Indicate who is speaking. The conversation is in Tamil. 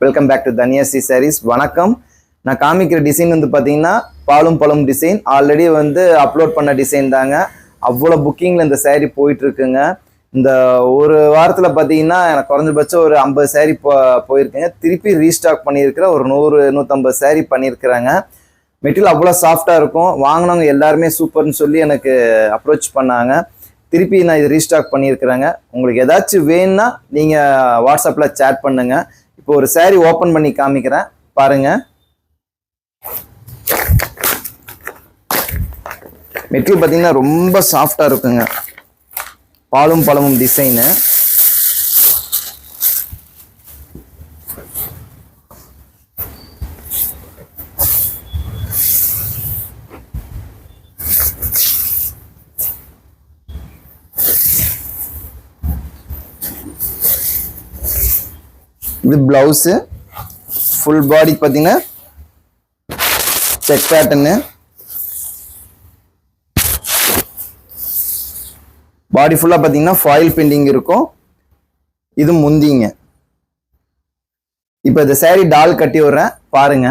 Speaker 1: Welcome back to Dhanyasi sarees. வணக்கம். நான் காமிக்கிற டிசைன் வந்து பார்த்தீங்கன்னா பாலும் பழம் டிசைன். ஆல்ரெடி வந்து அப்லோட் பண்ண டிசைன் தாங்க. அவ்வளோ புக்கிங்கில் இந்த சேரீ போயிட்டு இருக்குங்க. இந்த ஒரு வாரத்தில் பார்த்தீங்கன்னா எனக்கு குறைஞ்சபட்சம் ஒரு 50 சேரீ போயிருக்குங்க. திருப்பி ரீஸ்டாக் பண்ணியிருக்கிற ஒரு 100-150 சேரீ பண்ணியிருக்கிறாங்க. மெட்டீரியல் அவ்வளோ சாஃப்டாக இருக்கும். வாங்கினவங்க எல்லாருமே சூப்பர்னு சொல்லி எனக்கு அப்ரோச் பண்ணாங்க. திருப்பி நான் இது ரீஸ்டாக் பண்ணியிருக்கிறேங்க. உங்களுக்கு ஏதாச்சும் வேணும்னா நீங்கள் வாட்ஸ்அப்பில் சேட் பண்ணுங்க. இப்போ ஒரு சாரீ ஓப்பன் பண்ணி காமிக்கிறேன் பாருங்க. மெட்டீரியல் பார்த்தீங்கன்னா ரொம்ப சாஃப்டாக இருக்குங்க. பாலும் பழமும் டிசைனு. இது பிளவுஸு. ஃபுல் பாடி பார்த்தீங்கன்னா செக் பேட்டர்னு. பாடி ஃபுல்லாக பார்த்தீங்கன்னா ஃபாயில் பெயிண்டிங் இருக்கும். இது முந்திங்க. இப்போ இந்த சாரீ டால் கட்டி விடுறேன் பாருங்க.